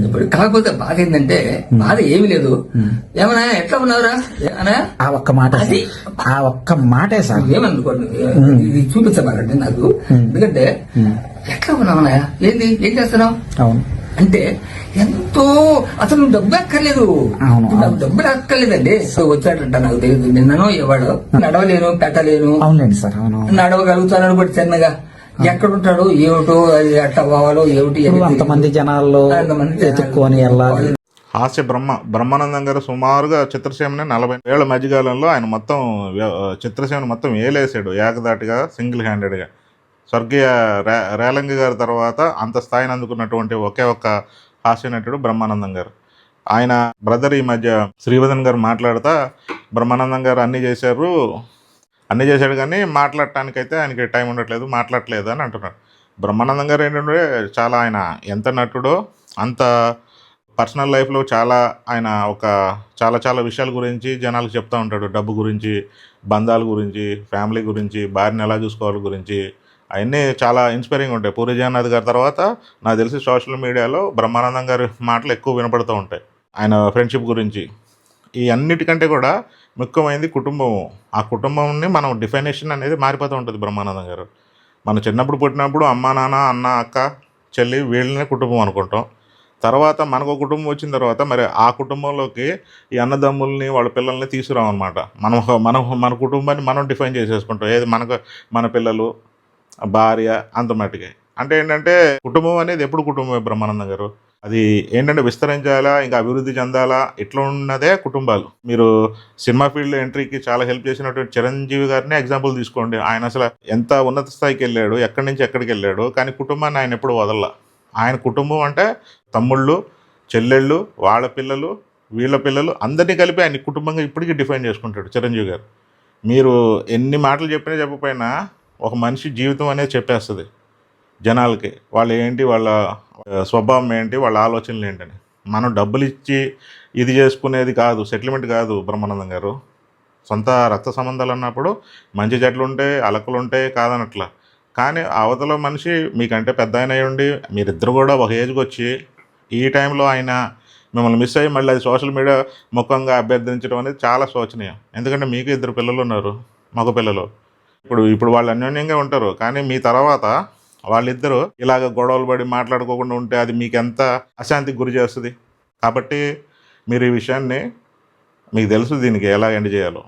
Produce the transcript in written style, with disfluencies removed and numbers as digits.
ఇప్పుడు కాకపోతే బాధ ఏంటంటే బాధ ఏమీ లేదు. ఏమన్నా ఎట్లా ఉన్నావురా అనా ఆ ఒక్క మాట అది ఆ ఒక్క మాటే సార్. ఏమనుకోండి ఇది చూపించబాలండి నాకు. ఎందుకంటే ఎట్లా ఉన్నావనా, ఏంది ఏం చేస్తున్నావు అవును అంటే ఎంతో అసలు నువ్వు డబ్బు ఎక్కర్లేదు. అవును, నాకు డబ్బులు ఎక్కర్లేదండి. వచ్చాడంట నాకు తెలియదు, నిన్ననో ఇవ్వడు. నడవలేను పెట్టలేను. అవునండి సార్. అవును నడవగలుగుతాను కూడా చిన్నగా. ఎక్కడుంటాడు ఏమిటో, అది ఎట్లా పోవాలో ఏమిటి అంతమంది జనాల్లో ఎత్తుక్కొని వెళ్ళాలి. హాస్య బ్రహ్మానందం గారు సుమారుగా చిత్రసీమని 40 ఏళ్ల మధ్యకాలంలో ఆయన మొత్తం చిత్రసీమను మొత్తం ఏలేసాడు ఏకదాటిగా, సింగిల్ హ్యాండెడ్గా. స్వర్గీయ రేలంగి గారి తర్వాత అంత స్థాయిని అందుకున్నటువంటి ఒకే ఒక్క హాస్య నటుడు బ్రహ్మానందం గారు. ఆయన బ్రదర్ ఈ మధ్య శ్రీవదన్ గారు మాట్లాడుతా, బ్రహ్మానందం గారు అన్నీ చేశాడు కానీ మాట్లాడటానికైతే ఆయనకి టైం ఉండట్లేదు, మాట్లాడట్లేదు అని అంటున్నాడు. బ్రహ్మానందం గారు ఏంటంటే చాలా ఆయన ఎంత నటుడో అంత పర్సనల్ లైఫ్లో ఆయన చాలా విషయాల గురించి జనాలకు చెప్తూ ఉంటాడు. డబ్బు గురించి, బంధాల గురించి, ఫ్యామిలీ గురించి, భార్యను ఎలా చూసుకోవాలి గురించి, అవన్నీ చాలా ఇన్స్పైరింగ్ ఉంటాయి. పూరి జగన్నాథ్ గారి తర్వాత నాకు తెలిసి సోషల్ మీడియాలో బ్రహ్మానందం గారి మాటలు ఎక్కువ వినపడుతూ ఉంటాయి. ఆయన ఫ్రెండ్షిప్ గురించి, ఈ అన్నిటికంటే కూడా ముఖ్యమైనది కుటుంబం. ఆ కుటుంబంని మనం డిఫైనేషన్ అనేది మారిపోతూ ఉంటుంది. బ్రహ్మానందం గారు మనం చిన్నప్పుడు పుట్టినప్పుడు అమ్మ నాన్న అన్న అక్క చెల్లి వీళ్ళనే కుటుంబం అనుకుంటాం. తర్వాత మనకు కుటుంబం వచ్చిన తర్వాత మరి ఆ కుటుంబంలోకి ఈ అన్నదమ్ముల్ని వాళ్ళ పిల్లల్ని తీసుకురామన్నమాట. మన కుటుంబాన్ని మనం డిఫైన్ చేసేసుకుంటాం. ఏది మన పిల్లలు, భార్య, అంత మట్టుకే. అంటే ఏంటంటే కుటుంబం అనేది ఎప్పుడు కుటుంబమే బ్రహ్మానందం గారు. అది ఏంటంటే విస్తరించాలా, ఇంకా అభివృద్ధి చెందాలా, ఇట్లా ఉన్నదే కుటుంబాలు. మీరు సినిమా ఫీల్డ్ ఎంట్రీకి చాలా హెల్ప్ చేసినటువంటి చిరంజీవి గారిని ఎగ్జాంపుల్ తీసుకోండి. ఆయన అసలు ఎంత ఉన్నత స్థాయికి వెళ్ళాడు, ఎక్కడి నుంచి ఎక్కడికి వెళ్ళాడు, కానీ కుటుంబాన్ని ఆయన ఎప్పుడు వదలలా. ఆయన కుటుంబం అంటే తమ్ముళ్ళు, చెల్లెళ్ళు, వాళ్ళ పిల్లలు, వీళ్ళ పిల్లలు అందరినీ కలిపి ఆయన కుటుంబంగా ఇప్పటికీ డిఫైన్ చేసుకుంటాడు చిరంజీవి గారు. మీరు ఎన్ని మాటలు చెప్పకపోయినా ఒక మనిషి జీవితం అనేది చెప్పేస్తుంది జనాలకి. వాళ్ళు ఏంటి, వాళ్ళ స్వభావం ఏంటి, వాళ్ళ ఆలోచనలు ఏంటని. మనం డబ్బులు ఇచ్చి ఇది చేసుకునేది కాదు, సెటిల్మెంట్ కాదు బ్రహ్మానందం గారు. సొంత రక్త సంబంధాలు అన్నప్పుడు మంచి చెట్లు ఉంటాయి, అలకలు ఉంటాయి, కాదనట్లా. కానీ అవతల మనిషి మీకంటే పెద్ద ఆయన అయ్యండి, మీరిద్దరు కూడా ఒక ఏజ్కి వచ్చి ఈ టైంలో ఆయన మిమ్మల్ని మిస్ అయ్యి మళ్ళీ అది సోషల్ మీడియా ముఖంగా అభ్యర్థించడం అనేది చాలా శోచనీయం. ఎందుకంటే మీకు 2 పిల్లలు ఉన్నారు, మగ పిల్లలు. ఇప్పుడు వాళ్ళు అన్యోన్యంగా ఉంటారు, కానీ మీ తర్వాత వాళ్ళిద్దరూ ఇలాగ గొడవలు పడి మాట్లాడుకోకుండా ఉంటే అది మీకు ఎంత అశాంతికి గురి చేస్తుంది. కాబట్టి మీరు ఈ విషయాన్ని, మీకు తెలుసు దీనికి ఎలా ఎండ్ చేయాలో.